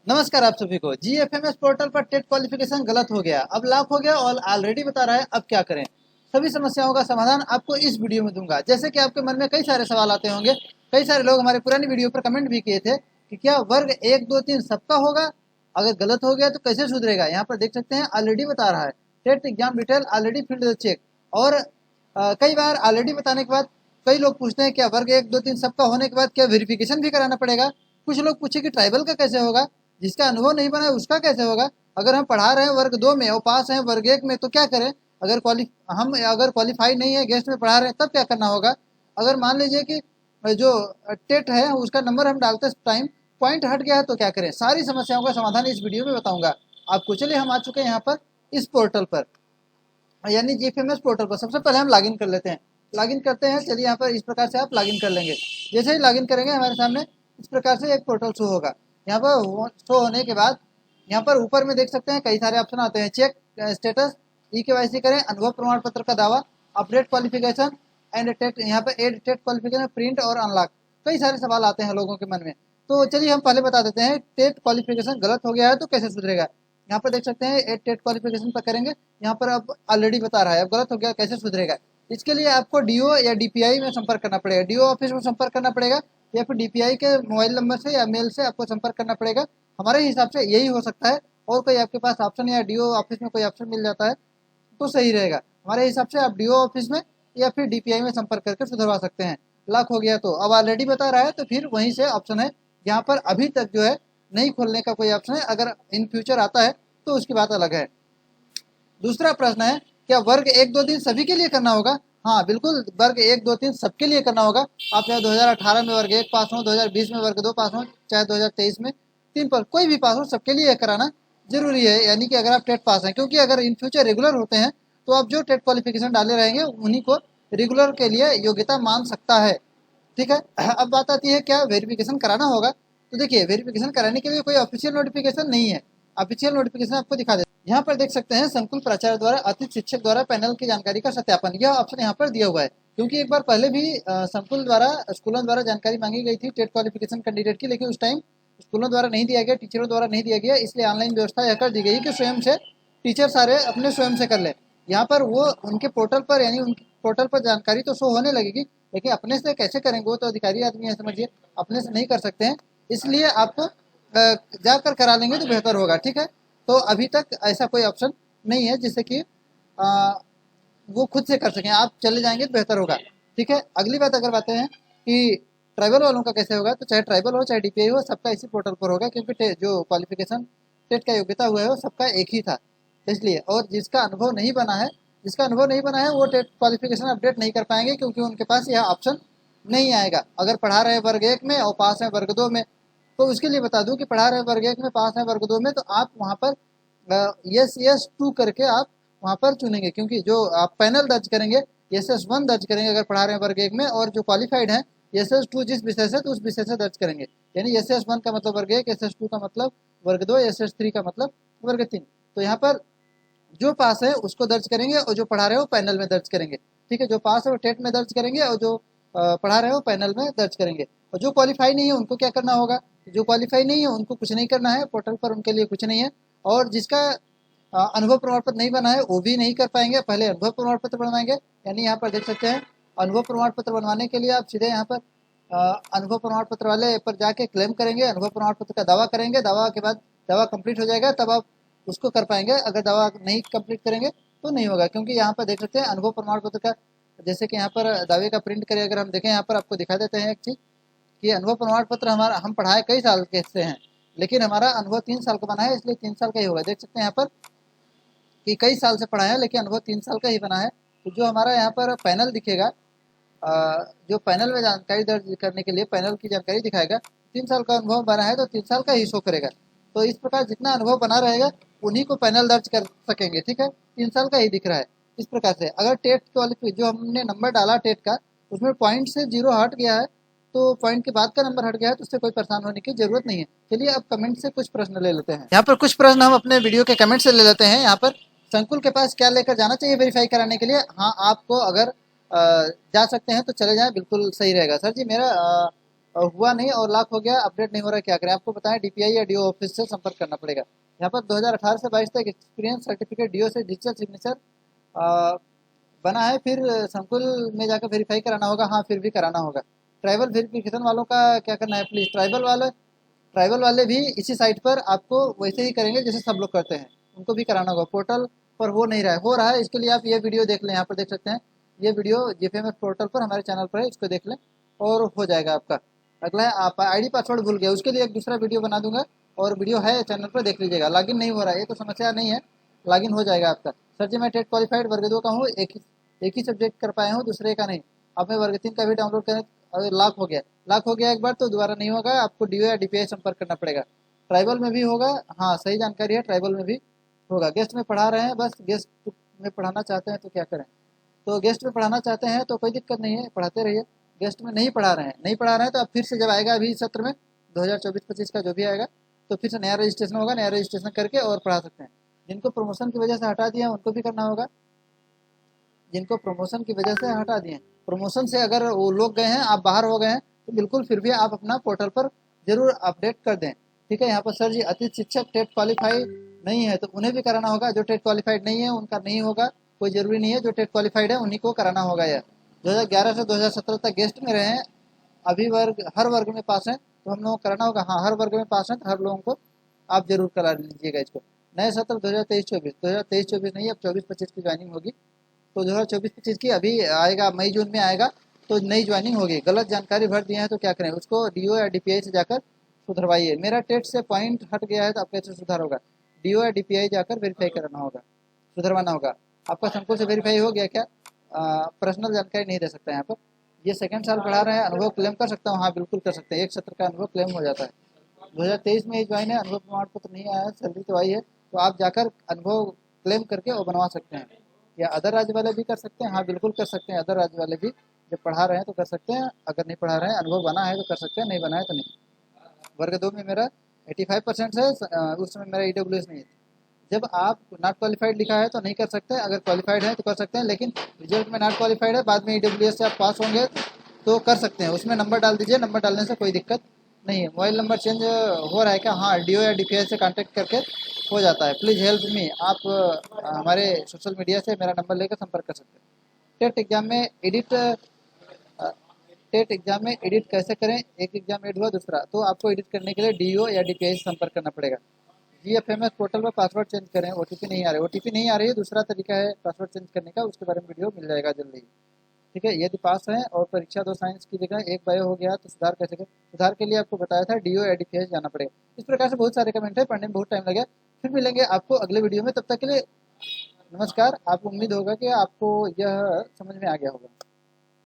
नमस्कार आप सभी को। जीएफएमएस पोर्टल पर टेट क्वालिफिकेशन गलत हो गया, अब लॉक हो गया और ऑलरेडी बता रहा है अब क्या करें। सभी समस्याओं का समाधान आपको इस वीडियो में दूंगा। जैसे कि आपके मन में कई सारे सवाल आते होंगे, कई सारे लोग हमारे पुरानी वीडियो पर कमेंट भी किए थे कि क्या वर्ग 1, 2, 3 सबका होगा, अगर गलत हो गया तो कैसे सुधरेगा। यहाँ पर देख सकते हैं ऑलरेडी बता रहा है TET exam detail already field check. और कई बार ऑलरेडी बताने के बाद कई लोग पूछते हैं क्या वर्ग 1, 2, 3 सबका होने के बाद क्या वेरिफिकेशन भी कराना पड़ेगा। कुछ लोग पूछे कि ट्राइबल का कैसे होगा, जिसका अनुभव नहीं बना है उसका कैसे होगा। अगर हम पढ़ा रहे हैं वर्ग 2 में और पास हैं वर्ग 1 में तो क्या करें। अगर क्वालिफाई नहीं है, गेस्ट में पढ़ा रहे हैं, तब क्या करना होगा। अगर मान लीजिए कि जो टेट है उसका नंबर हम डालते टाइम पॉइंट हट गया है तो क्या करें। सारी समस्याओं का समाधान इस वीडियो में बताऊंगा आपको। चलिए हम आ चुके हैं यहाँ पर इस पोर्टल पर, यानी जीएफएमएस पोर्टल पर। सबसे पहले हम लॉगिन कर लेते हैं। लॉगिन करते हैं, चलिए यहाँ पर इस प्रकार से आप लॉगिन कर लेंगे। जैसे ही लॉगिन करेंगे हमारे सामने इस प्रकार से एक पोर्टल शो होगा। यहाँ पर शो होने के बाद यहाँ पर ऊपर में देख सकते हैं कई सारे ऑप्शन आते हैं। चेक स्टेटस, ई-केवाईसी करें, अनुभव प्रमाण पत्र का दावा, अपडेट क्वालिफिकेशन एंड टेट, यहाँ पर एड टेट क्वालिफिकेशन, प्रिंट और अनलॉक। कई सारे सवाल आते हैं लोगों के मन में। तो चलिए हम पहले बता देते हैं टेट क्वालिफिकेशन गलत हो गया है तो कैसे सुधरेगा। यहाँ पर देख सकते हैं एड टेट क्वालिफिकेशन पर करेंगे। यहाँ पर अब ऑलरेडी बता रहा है अब गलत हो गया, कैसे सुधरेगा। इसके लिए आपको डीओ या डीपीआई में संपर्क करना पड़ेगा। डीओ ऑफिस में संपर्क करना पड़ेगा या फिर डीपीआई के मोबाइल नंबर से या मेल से आपको संपर्क करना पड़ेगा। हमारे हिसाब से यही हो सकता है। और कोई आपके पास ऑप्शन या डीओ ऑफिस में कोई ऑप्शन मिल जाता है तो सही रहेगा। हमारे हिसाब से आप डीओ ऑफिस में या फिर डीपीआई में संपर्क करके सुधरवा सकते हैं। लॉक हो गया तो अब ऑलरेडी बता रहा है तो फिर वहीं से ऑप्शन है। यहाँ पर अभी तक जो है नहीं खोलने का कोई ऑप्शन है, अगर इन फ्यूचर आता है तो उसकी बात अलग है। दूसरा प्रश्न है क्या वर्ग 1, 2, 3 सभी के लिए करना होगा। हाँ बिल्कुल, वर्ग 1, 2, 3 सबके लिए करना होगा। आप चाहे 2018 में वर्ग 1 पास हो, 2020 में वर्ग 2 पास हो, चाहे 2023 में 3 पर कोई भी पास हो, सबके लिए कराना जरूरी है। यानी कि अगर आप टेट पास हैं, क्योंकि अगर इन फ्यूचर रेगुलर होते हैं तो आप जो टेट क्वालिफिकेशन डाले रहेंगे उन्हीं को रेगुलर के लिए योग्यता मान सकता है। ठीक है, अब बात आती है क्या वेरिफिकेशन कराना होगा। तो देखिए वेरिफिकेशन कराने के लिए कोई ऑफिशियल नोटिफिकेशन नहीं है। ऑफिशियल नोटिफिकेशन आपको दिखा देते हैं। यहाँ पर देख सकते हैं संकुल प्राचार्य द्वारा अतिथि शिक्षक द्वारा पैनल की जानकारी का सत्यापन, यह ऑप्शन यहाँ पर दिया हुआ है। क्योंकि एक बार पहले भी संकुल द्वारा स्कूलों द्वारा जानकारी मांगी गई थी टेट क्वालिफिकेशन कैंडिडेट की, लेकिन उस टाइम स्कूलों द्वारा नहीं दिया गया, टीचरों द्वारा नहीं दिया गया, इसलिए ऑनलाइन व्यवस्था यह कर दी गई कि स्वयं से टीचर सारे अपने स्वयं से कर ले। यहाँ पर वो उनके पोर्टल पर, यानी उनके पोर्टल पर जानकारी तो शो होने लगेगी, लेकिन अपने से कैसे करेंगे, वो तो अधिकारी आदमी है, समझिए अपने से नहीं कर सकते हैं। इसलिए आपको जाकर करा लेंगे तो बेहतर होगा। ठीक है, तो अभी तक ऐसा कोई ऑप्शन नहीं है जिससे कि वो खुद से कर सकें, आप चले जाएंगे तो बेहतर होगा। ठीक है, अगली बात अगर बातें हैं कि ट्राइबल वालों का कैसे होगा, तो चाहे ट्राइबल हो चाहे डीपीआई हो, सबका इसी पोर्टल पर होगा। क्योंकि जो क्वालिफिकेशन टेट का योग्यता हुआ है वो सबका एक ही था, इसलिए। और जिसका अनुभव नहीं बना है, वो टेट क्वालिफिकेशन अपडेट नहीं कर पाएंगे, क्योंकि उनके पास यह ऑप्शन नहीं आएगा। अगर पढ़ा रहे वर्ग 1 में और पास है वर्ग 2 में, तो उसके लिए बता दूं कि पढ़ा रहे वर्ग 1 में, पास है वर्ग 2 में, तो आप वहाँ पर यस 2 करके आप वहाँ पर चुनेंगे। क्योंकि जो आप पैनल दर्ज करेंगे SS1 दर्ज करेंगे अगर पढ़ा रहे हैं वर्ग 1 में, और जो क्वालिफाइड है SS2 जिस विषय से, तो उस विषय से दर्ज करेंगे। यानी SS1 का मतलब वर्ग 1, SS2 का मतलब वर्ग 2, SS3 का मतलब वर्ग 3। तो यहाँ पर जो पास है उसको दर्ज करेंगे और जो पढ़ा रहे हो पैनल में दर्ज करेंगे। ठीक है, जो पास है वो टेट में दर्ज करेंगे और जो पढ़ा रहे हो पैनल में दर्ज करेंगे। और जो क्वालिफाई नहीं है उनको क्या करना होगा, जो क्वालिफाई नहीं है उनको कुछ नहीं करना है, पोर्टल पर उनके लिए कुछ नहीं है। और जिसका अनुभव प्रमाण पत्र नहीं बना है वो भी नहीं कर पाएंगे, पहले अनुभव प्रमाण पत्र बनवाएंगे। यानी यहाँ पर देख सकते हैं अनुभव प्रमाण पत्र बनवाने के लिए आप सीधे यहाँ पर अनुभव प्रमाण पत्र वाले पर जाके क्लेम करेंगे, अनुभव प्रमाण पत्र का दावा करेंगे। दावा के बाद दावा कंप्लीट हो जाएगा, तब आप उसको कर पाएंगे। अगर दावा नहीं कंप्लीट करेंगे तो नहीं होगा। क्योंकि यहाँ पर देख सकते हैं अनुभव प्रमाण पत्र का, जैसे कि यहाँ पर दावे का प्रिंट करें, अगर हम देखें यहाँ पर आपको दिखा देते हैं एक चीज़ कि अनुभव प्रमाण पत्र हमारा, हम पढ़ाए कई साल के से हैं, लेकिन हमारा अनुभव 3 साल का बना है, इसलिए 3 साल का ही होगा। देख सकते हैं यहाँ पर कि कई साल से पढ़ा है लेकिन अनुभव 3 साल का ही बना है। तो जो हमारा यहाँ पर पैनल दिखेगा, जो पैनल में जानकारी दर्ज करने के लिए पैनल की जानकारी दिखाएगा, 3 साल का अनुभव बना है तो 3 साल का ही शो करेगा। तो इस प्रकार जितना अनुभव बना रहेगा उन्हीं को पैनल दर्ज कर सकेंगे। ठीक है, 3 साल का ही दिख रहा है इस प्रकार से। अगर टेट क्वालिफाई जो हमने नंबर डाला टेट का, उसमें पॉइंट से 0 हट गया है, तो पॉइंट के बाद का नंबर हट गया है, तो उससे कोई परेशान होने की जरूरत नहीं है। चलिए अब कमेंट से कुछ प्रश्न ले लेते हैं। यहाँ पर कुछ प्रश्न हम अपने वीडियो के कमेंट से ले लेते हैं। यहाँ पर संकुल के पास क्या लेकर जाना चाहिए वेरीफाई कराने के लिए। हाँ, आपको अगर जा सकते हैं तो चले जाएं, बिल्कुल सही रहेगा। सर जी मेरा और हुआ नहीं और लॉक हो गया, अपडेट नहीं हो रहा है, क्या करें? आपको बताएं डीपीआई या डीओ ऑफिस से संपर्क करना पड़ेगा। यहाँ पर 2018 से 22 तक एक्सपीरियंस सर्टिफिकेट डीओ से डिजिटल सिग्नेचर बना है, फिर संकुल में जाकर वेरीफाई कराना होगा। हाँ, फिर भी कराना होगा। ट्राइबल वेरिफिकेशन वालों का क्या करना है प्लीज़, ट्राइबल वाले भी इसी साइट पर आपको वैसे ही करेंगे जैसे सब लोग करते हैं, उनको भी कराना होगा। पोर्टल पर हो नहीं रहा है, हो रहा है, इसके लिए आप ये वीडियो देख लें, यहाँ पर देख सकते हैं ये वीडियो जीएफएमएस पोर्टल पर हमारे चैनल पर है, इसको देख लें और हो जाएगा आपका। अगला है आप आईडी पासवर्ड भूल गए, उसके लिए एक दूसरा वीडियो बना दूंगा और वीडियो है चैनल पर, देख लीजिएगा। लॉगिन नहीं हो रहा है, ये तो समस्या नहीं है, लॉगिन हो जाएगा आपका। सर जी मैं टेट क्वालिफाइड वर्ग 2 का हूँ, एक ही सब्जेक्ट कर पाया हूँ, दूसरे का नहीं। अब मैं वर्ग 3 का भी डाउनलोड करें, अगर लॉक हो गया एक बार तो दोबारा नहीं होगा, आपको डीओ या डीपीआई संपर्क करना पड़ेगा। ट्राइबल में भी होगा, हाँ सही जानकारी है, ट्राइबल में भी होगा। गेस्ट में पढ़ा रहे हैं, बस गेस्ट में पढ़ाना चाहते हैं तो क्या करें? तो गेस्ट में पढ़ाना चाहते हैं तो कोई दिक्कत नहीं है, पढ़ाते रहिए। गेस्ट में नहीं पढ़ा रहे हैं तो अब फिर से जब आएगा अभी सत्र में 2024-25 का जो भी आएगा तो फिर से नया रजिस्ट्रेशन होगा, नया रजिस्ट्रेशन करके और पढ़ा सकते हैं। जिनको प्रमोशन की वजह से हटा दिया उनको भी करना होगा, जिनको प्रमोशन की वजह से हटा दिए, प्रमोशन से अगर वो लोग गए हैं, आप बाहर हो गए हैं तो बिल्कुल फिर भी आप अपना पोर्टल पर जरूर अपडेट कर दें। ठीक है, यहाँ पर सर जी अतिथि शिक्षक टेट क्वालिफाई नहीं है तो उन्हें भी कराना होगा। जो टेट क्वालिफाइड नहीं है उनका नहीं होगा, कोई ज़रूरी नहीं है, जो टेट क्वालिफाइड है उन्हीं को कराना होगा। यह 2011 से 2017 तक गेस्ट में रहे हैं, अभी हर वर्ग में पास हैं तो हम लोगों को कराना होगा। हाँ, हर वर्ग में पास हैं तो हर लोगों को आप जरूर करा लीजिएगा इसको। नए सत्र 2023-24 नहीं, अब 24-25 की ज्वाइनिंग होगी, तो 2024-25 की अभी आएगा, मई जून में आएगा तो नई ज्वाइनिंग होगी। गलत जानकारी भर दिए हैं तो क्या करें? उसको डीओ या डीपीआई से जाकर सुधरवाइए। मेरा टेट से पॉइंट हट गया है तो अब कैसे सुधार होगा? डीओ या डीपीआई जाकर वेरीफाई कराना होगा, सुधरवाना होगा। आपका संकुल से वेरीफाई हो गया क्या? पर्सनल जानकारी नहीं दे सकता यहाँ पर। ये सेकंड साल पढ़ा रहे हैं, अनुभव क्लेम कर सकता हूँ? हाँ बिल्कुल कर सकते हैं, एक सत्र का अनुभव क्लेम हो जाता है। 2023 में ज्वाइन है, अनुभव प्रमाण पत्र नहीं आया है, सैलरी तो आई है, तो आप जाकर अनुभव क्लेम करके वो बनवा सकते हैं। या अदर राज्य वाले भी कर सकते हैं? हाँ बिल्कुल कर सकते हैं, अदर राज्य वाले भी जब पढ़ा रहे हैं तो कर सकते हैं, अगर नहीं पढ़ा रहे हैं अनुभव बना है तो कर सकते हैं, नहीं बना है तो नहीं। वर्ग 2 में मेरा 85% है, उस समय मेरा ईडब्ल्यूएस नहीं है। जब आप नॉट क्वालिफाइड लिखा है तो नहीं कर सकते, अगर क्वालिफाइड है तो कर सकते हैं, लेकिन रिजल्ट में नॉट क्वालिफाइड है, बाद में ईडब्ल्यूएस से आप पास होंगे तो कर सकते हैं। उसमें नंबर डाल दीजिए, नंबर डालने से कोई दिक्कत नहीं है। मोबाइल नंबर चेंज हो रहा है क्या? हाँ, डीओ या डीपीआई से कांटेक्ट करके हो जाता है। प्लीज़ हेल्प मी, आप हमारे सोशल मीडिया से मेरा नंबर लेकर संपर्क कर सकते हैं। टेट एग्जाम में एडिट कैसे करें? एक एग्जाम एड हुआ, दूसरा तो आपको एडिट करने के लिए डीओ या डीपीआई से संपर्क करना पड़ेगा। जीएफएमएस पोर्टल पर पासवर्ड चेंज करें, ओटीपी नहीं आ रही, ओटीपी नहीं आ रही है, दूसरा तरीका है पासवर्ड चेंज करने का, उसके बारे में वीडियो मिल जाएगा जल्दी ही। ठीक है, यदि पास हैं और परीक्षा 2 साइंस की जगह 1 बायो हो गया तो सुधार कैसे करें? सुधार के लिए आपको बताया था डीओ या डीपीआई जाना पड़ेगा। इस प्रकार से बहुत सारे कमेंट है, पढ़ने में बहुत टाइम लगा। फिर मिलेंगे आपको अगले वीडियो में, तब तक के लिए नमस्कार। आपको उम्मीद होगा कि आपको यह समझ में आ गया होगा।